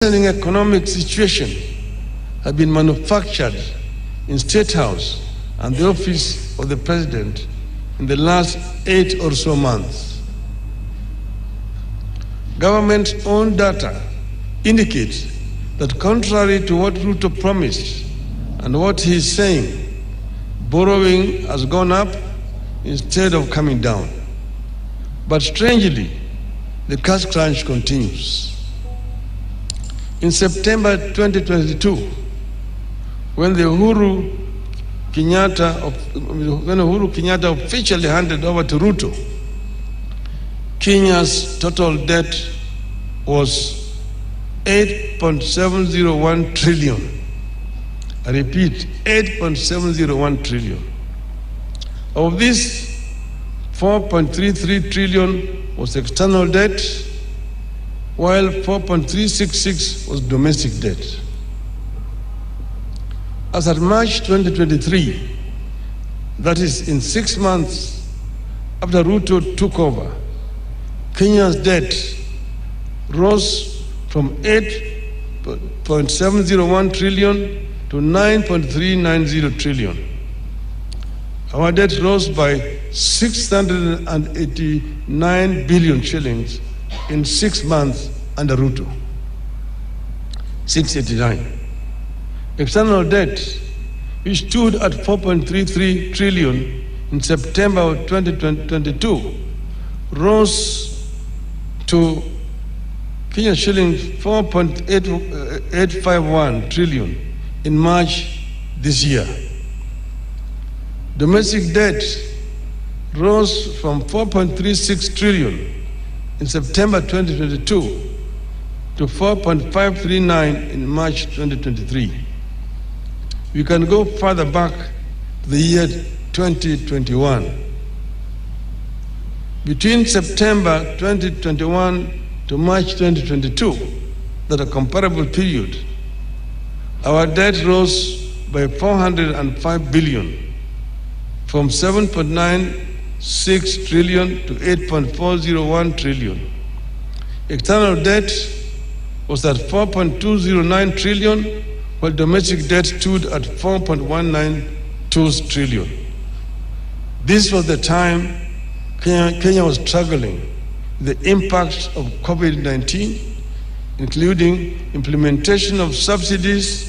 economic situation have been manufactured in State House and the office of the President in the last 8 or so months. Government's own data indicates that contrary to what Ruto promised and what he is saying, borrowing has gone up instead of coming down. But strangely, the cash crunch continues. In September 2022, when Uhuru Kenyatta officially handed over to Ruto, Kenya's total debt was 8.701 trillion. I repeat, 8.701 trillion. Of this, 4.33 trillion was external debt, while 4.366 was domestic debt. As at March 2023, that is in 6 months after Ruto took over, Kenya's debt rose from 8.701 trillion to 9.390 trillion. Our debt rose by 689 billion shillings in 6 months under Ruto. 689. External debt, which stood at 4.33 trillion in September of 2022, rose to Kenya shillings 4.851 trillion in March this year. Domestic debt rose from 4.36 trillion in September 2022 to 4.539 in March 2023. We can go further back to the year 2021. Between September 2021 to March 2022, that a comparable period, our debt rose by 405 billion, from 7.96 trillion to 8.401 trillion. External debt was at 4.209 trillion, while domestic debt stood at 4.192 trillion. This was the time Kenya was struggling with the impacts of COVID-19, including implementation of subsidies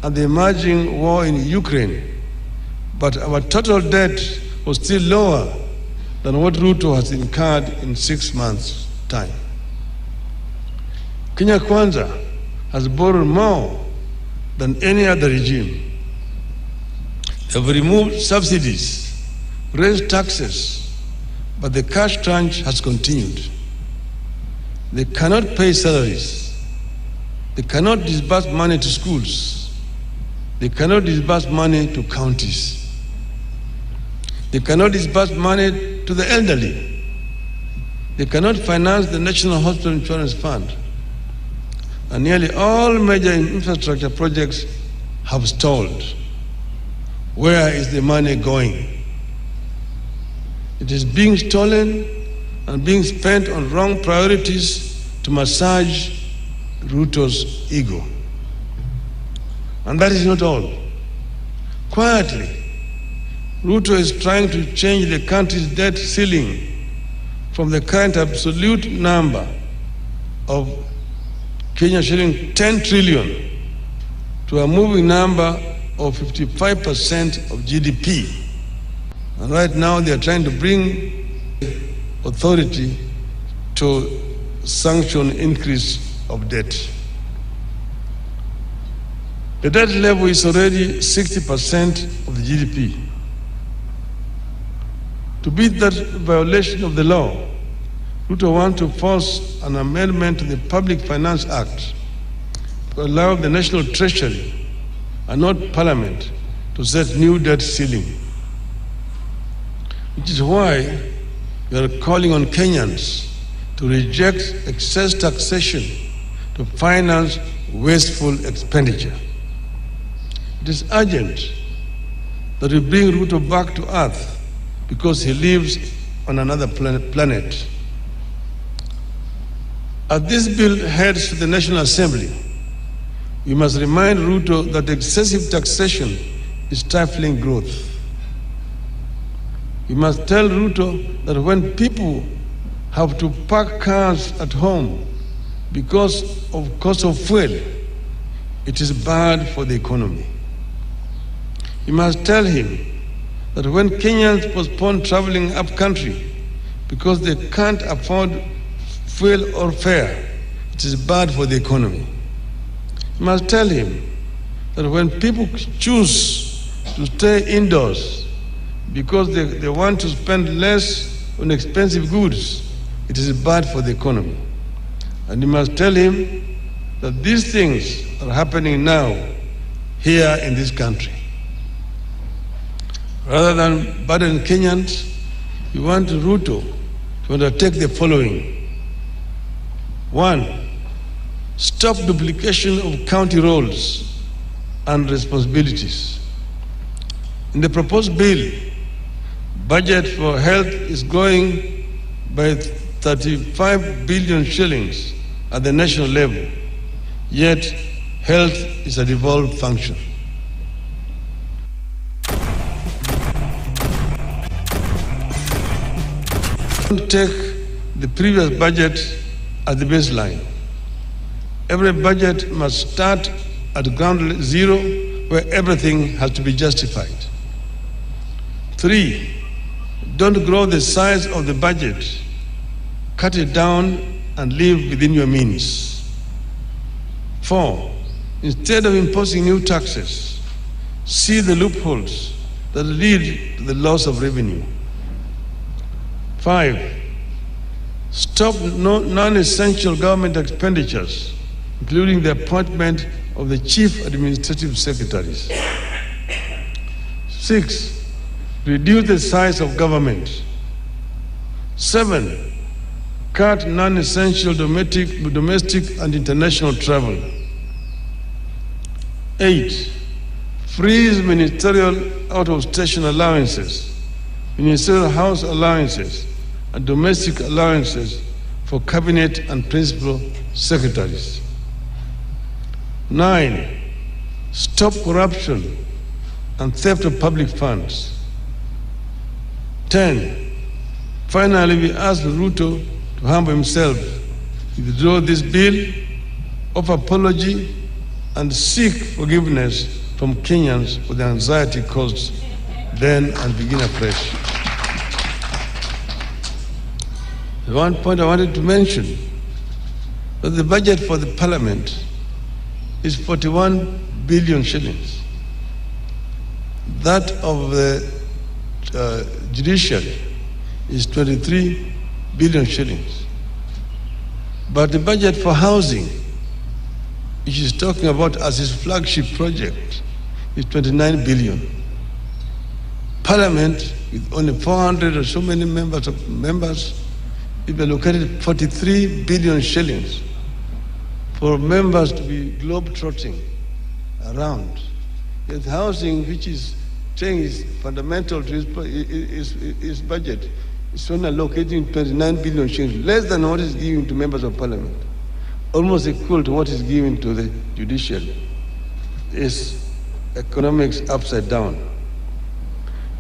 and the emerging war in Ukraine. But our total debt was still lower than what Ruto has incurred in 6 months' time. Kenya Kwanza has borrowed more than any other regime. They have removed subsidies, raised taxes, but the cash crunch has continued. They cannot pay salaries. They cannot disburse money to schools. They cannot disburse money to counties. They cannot disburse money to the elderly. They cannot finance the National Hospital Insurance Fund. And nearly all major infrastructure projects have stalled. Where is the money going? It is being stolen and being spent on wrong priorities to massage Ruto's ego. And that is not all. Quietly, Ruto is trying to change the country's debt ceiling from the current absolute number of Kenya shilling 10 trillion to a moving number of 55% of GDP. And right now they are trying to bring authority to sanction increase of debt. The debt level is already 60% of the GDP. To beat that violation of the law, Ruto wants to force an amendment to the Public Finance Act to allow the National Treasury and not Parliament to set new debt ceiling. Which is why we are calling on Kenyans to reject excess taxation to finance wasteful expenditure. It is urgent that we bring Ruto back to earth because he lives on another planet. As this bill heads to the National Assembly, We must remind Ruto that excessive taxation is stifling growth. We must tell Ruto that when people have to park cars at home because of cost of fuel, it is bad for the economy. We must tell him that when Kenyans postpone traveling up country because they can't afford fuel or fare, it is bad for the economy. We must tell him that when people choose to stay indoors because they want to spend less on expensive goods, it is bad for the economy. And we must tell him that these things are happening now here in this country. Rather than burden Kenyans, we want Ruto to undertake the following. 1, stop duplication of county roles and responsibilities. In the proposed bill, budget for health is growing by 35 billion shillings at the national level, yet health is a devolved function. Don't take the previous budget as the baseline. Every budget must start at ground zero, where everything has to be justified. 3, don't grow the size of the budget. Cut it down and live within your means. 4, instead of imposing new taxes, see the loopholes that lead to the loss of revenue. 5, stop non-essential government expenditures, including the appointment of the chief administrative secretaries. 6, reduce the size of government. 7, cut non-essential domestic and international travel. 8, freeze ministerial out-of-station allowances, ministerial house allowances, and domestic allowances for cabinet and principal secretaries. 9, stop corruption and theft of public funds. 10, finally, we ask Ruto to humble himself, withdraw this bill, offer apology, and seek forgiveness from Kenyans for the anxiety caused then, and begin afresh. The one point I wanted to mention, that the budget for the parliament is 41 billion shillings. That of the judiciary is 23 billion shillings. But the budget for housing, which is talking about as his flagship project, is 29 billion. Parliament, with only 400 or so many members, it allocated 43 billion shillings for members to be globe-trotting around. Yet housing, which is saying is fundamental to his budget, is only allocating 29 billion shillings, less than what is given to members of parliament, almost equal to what is given to the judiciary. Is economics upside down.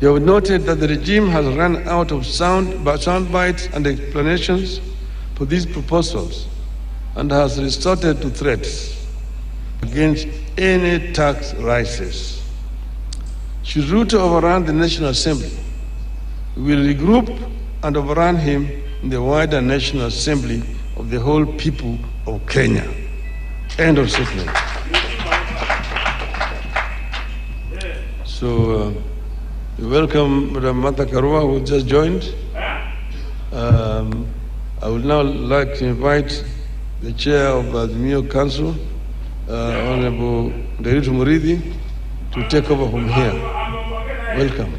You have noted that the regime has run out of sound bites and explanations for these proposals and has resorted to threats against any tax rises. Should Ruto overrun the National Assembly, we will regroup and overrun him in the wider National Assembly of the whole people of Kenya. End of statement. So, we welcome Madam Martha Karua, who just joined. I would now like to invite the chair of the Mio Council, Honorable Deritu Murithi, to take over from here. Welcome.